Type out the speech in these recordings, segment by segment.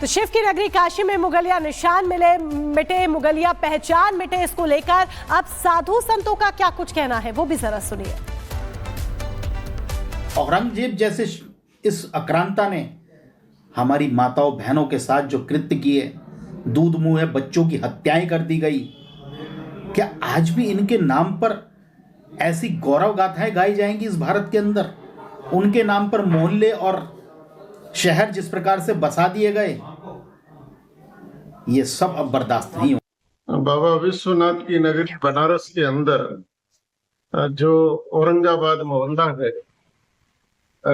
तो शिव की नगरी काशी में मुगलिया निशान मिले, मिटे मुगलिया पहचान मिटे, इसको लेकर अब साधु संतों का क्या कुछ कहना है वो भी जरा सुनिए। औरंगजेब जैसे इस आक्रांता ने हमारी माताओं बहनों के साथ जो कृत्य किए, दूध मुंह बच्चों की हत्याएं कर दी गई, क्या आज भी इनके नाम पर ऐसी गौरव गाथाएं गाई जाएंगी इस भारत के अंदर? उनके नाम पर मोहल्ले और शहर जिस प्रकार से बसा दिए गए, ये सब अब बर्दाश्त नहीं हो। बाबा विश्वनाथ की नगरी बनारस के अंदर जो औरंगाबाद मोहल्ला है,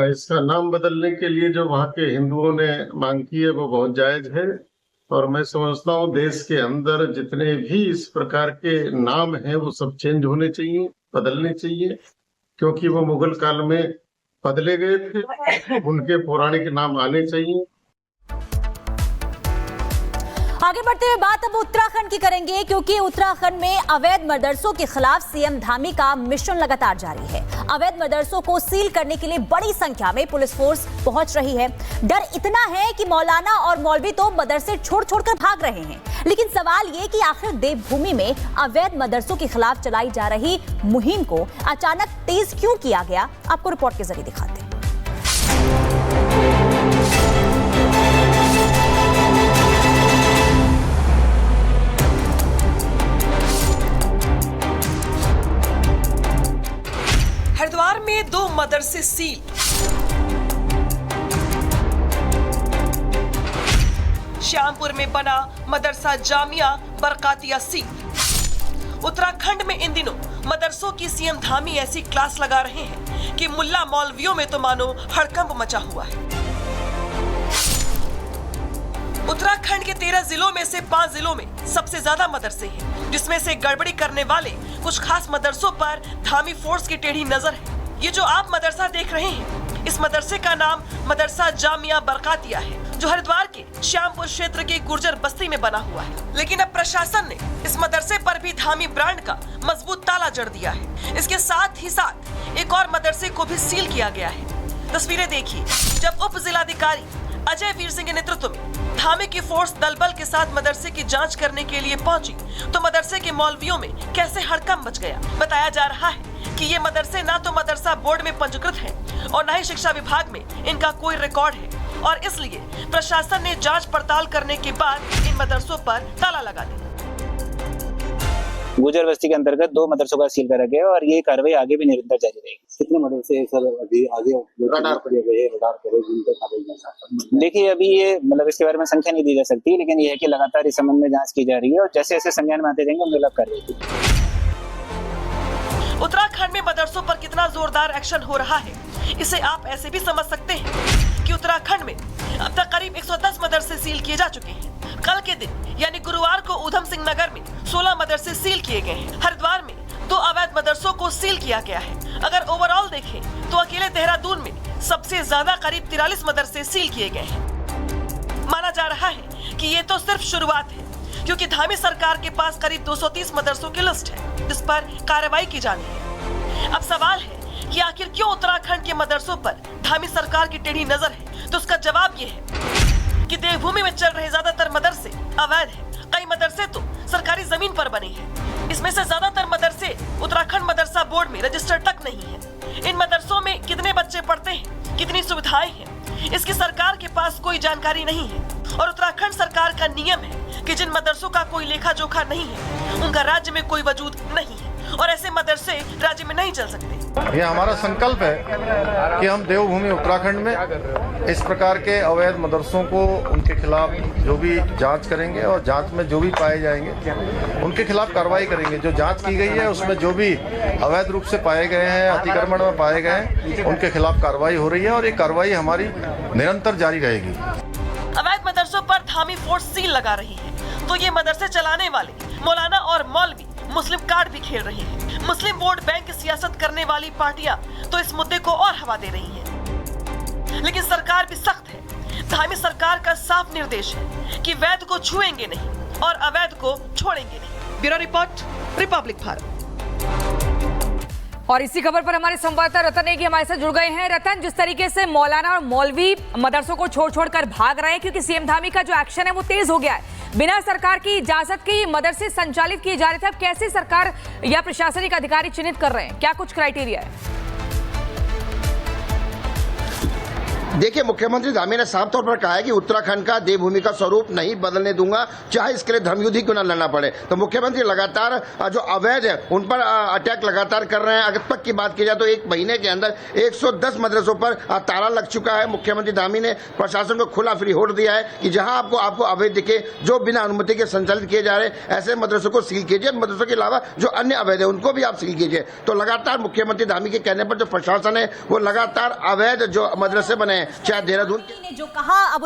इसका नाम बदलने के लिए जो वहाँ के हिंदुओं ने मांग की है वो बहुत जायज है। और मैं समझता हूँ देश के अंदर जितने भी इस प्रकार के नाम हैं वो सब चेंज होने चाहिए, बदलने चाहिए, क्योंकि वो मुगल काल में बदले गए थे, उनके पौराणिक नाम आने चाहिए। आगे बढ़ते हुए बात अब उत्तराखंड की करेंगे, क्योंकि उत्तराखंड में अवैध मदरसों के खिलाफ सीएम धामी का मिशन लगातार जारी है। अवैध मदरसों को सील करने के लिए बड़ी संख्या में पुलिस फोर्स पहुंच रही है। डर इतना है कि मौलाना और मौलवी तो मदरसे छोड़कर भाग रहे हैं। लेकिन सवाल ये कि आखिर देवभूमि में अवैध मदरसों के खिलाफ चलाई जा रही मुहिम को अचानक तेज क्यों किया गया, आपको रिपोर्ट के जरिए दिखाते हैं। हरिद्वार में 2 मदरसे सील। श्यामपुर में बना मदरसा जामिया बरकातिया सील। उत्तराखंड में इन दिनों मदरसों की सीएम धामी ऐसी क्लास लगा रहे हैं कि मुल्ला मौलवियों में तो मानो हड़कंप मचा हुआ है। उत्तराखंड के 13 जिलों में से 5 जिलों में सबसे ज्यादा मदरसे हैं, जिसमें से गड़बड़ी करने वाले कुछ खास मदरसों पर धामी फोर्स की टेढ़ी नजर है। ये जो आप मदरसा देख रहे हैं, इस मदरसे का नाम मदरसा जामिया बरकातिया है, जो हरिद्वार के श्यामपुर क्षेत्र के गुर्जर बस्ती में बना हुआ है। लेकिन अब प्रशासन ने इस मदरसे पर भी धामी ब्रांड का मजबूत ताला जड़ दिया है। इसके साथ ही साथ एक और मदरसे को भी सील किया गया है। तस्वीरें देखिए, जब उप जिलाधिकारी अजय वीर सिंह के नेतृत्व में धामी की फोर्स दलबल के साथ मदरसे की जांच करने के लिए पहुंची, तो मदरसे के मौलवियों में कैसे हड़कंप मच गया। बताया जा रहा है कि ये मदरसे ना तो मदरसा बोर्ड में पंजीकृत हैं और न ही शिक्षा विभाग में इनका कोई रिकॉर्ड है, और इसलिए प्रशासन ने जांच पड़ताल करने के बाद इन मदरसों पर ताला लगा दिया। गुर्जर बस्ती के अंतर्गत 2 मदरसों का सील करा गया और ये कार्रवाई आगे भी निरंतर जारी रहेगी। कितने मदरसे सर अभी आगे रडार पर देखिए, अभी ये मतलब इसके बारे में संख्या नहीं दी जा सकती, लेकिन ये है कि लगातार इस संबंध में जांच की जा रही है और जैसे जैसे संज्ञान में आते जाएंगे हम लोग कर रहे हैं। उत्तराखंड में मदरसों पर कितना जोरदार एक्शन हो रहा है, इसे आप ऐसे भी समझ सकते हैं कि उत्तराखंड में अब तक करीब 110 मदरसे सील किए जा चुके हैं। कल के दिन यानी गुरुवार को ऊधम सिंह नगर में 16 मदरसे सील किए गए हैं। हरिद्वार में 2 अवैध मदरसों को सील किया गया है। अगर ओवरऑल देखें तो अकेले देहरादून में सबसे ज्यादा करीब 43 मदरसे सील किए गए हैं। माना जा रहा है कि ये तो सिर्फ शुरुआत है, क्योंकि धामी सरकार के पास करीब 230 मदरसों की लिस्ट है जिस पर कार्रवाई की जानी है। अब सवाल है कि आखिर क्यों उत्तराखंड के मदरसों पर धामी सरकार की टेढ़ी नजर है, तो उसका जवाब ये है कि देवभूमि में चल रहे ज्यादातर मदरसे अवैध हैं। कई मदरसे तो सरकारी जमीन पर बने हैं। इसमें से ज्यादातर मदरसे उत्तराखंड मदरसा बोर्ड में रजिस्टर्ड तक नहीं है। इन मदरसों में कितने बच्चे पढ़ते हैं, कितनी सुविधाएं हैं, इसकी सरकार के पास कोई जानकारी नहीं है। और उत्तराखंड सरकार का नियम है कि जिन मदरसों का कोई लेखा जोखा नहीं है, उनका राज्य में कोई वजूद नहीं है और ऐसे मदरसे राज्य में नहीं चल सकते। ये हमारा संकल्प है कि हम देवभूमि उत्तराखंड में इस प्रकार के अवैध मदरसों को, उनके खिलाफ जो भी जांच करेंगे और जांच में जो भी पाए जाएंगे उनके खिलाफ कार्रवाई करेंगे। जो जांच की गई है उसमें जो भी अवैध रूप से पाए गए हैं, अतिक्रमण में पाए गए हैं, उनके खिलाफ कार्रवाई हो रही है और ये कार्रवाई हमारी निरंतर जारी रहेगी। अवैध मदरसों पर धामी फोर्स सील लगा रही है, तो ये मदरसे चलाने वाले मौलाना और मौलवी मुस्लिम कार्ड भी खेल रही हैं। मुस्लिम वोट बैंक की सियासत करने वाली पार्टियां तो इस मुद्दे को और हवा दे रही हैं। लेकिन सरकार भी सख्त है। धामी सरकार का साफ निर्देश है कि वैध को छुएंगे नहीं और अवैध को छोड़ेंगे नहीं। Bureau report, Republic Bharat. और इसी खबर पर हमारे संवाददाता रतन नेगी हमारे साथ जुड़ गए हैं। रतन, जिस तरीके से मौलाना और मौलवी मदरसों को छोड़ भाग रहे हैं क्योंकि सीएम धामी का जो एक्शन है वो तेज हो गया है, बिना सरकार की इजाजत के ये मदरसे संचालित किए जा रहे थे, अब कैसे सरकार या प्रशासनिक अधिकारी चिन्हित कर रहे हैं, क्या कुछ क्राइटेरिया है? देखिए, मुख्यमंत्री धामी ने साफ तौर पर कहा है कि उत्तराखंड का देवभूमि का स्वरूप नहीं बदलने दूंगा, चाहे इसके लिए धर्मयुद्ध ही क्यों न लड़ना पड़े। तो मुख्यमंत्री लगातार जो अवैध है उन पर अटैक लगातार कर रहे हैं। अगर तक की बात की जाए तो एक महीने के अंदर 110 मदरसों पर ताला लग चुका है। मुख्यमंत्री धामी ने प्रशासन को खुला फ्री होल्ड दिया है कि जहां आपको अवैध दिखे, जो बिना अनुमति के संचालित किए जा रहे ऐसे मदरसों को सील कीजिए। मदरसों के अलावा जो अन्य अवैध है उनको भी आप सील कीजिए। तो लगातार मुख्यमंत्री धामी के कहने पर जो प्रशासन है वो लगातार अवैध जो मदरसे बने, चाहे देहरादून ने जो कहा अब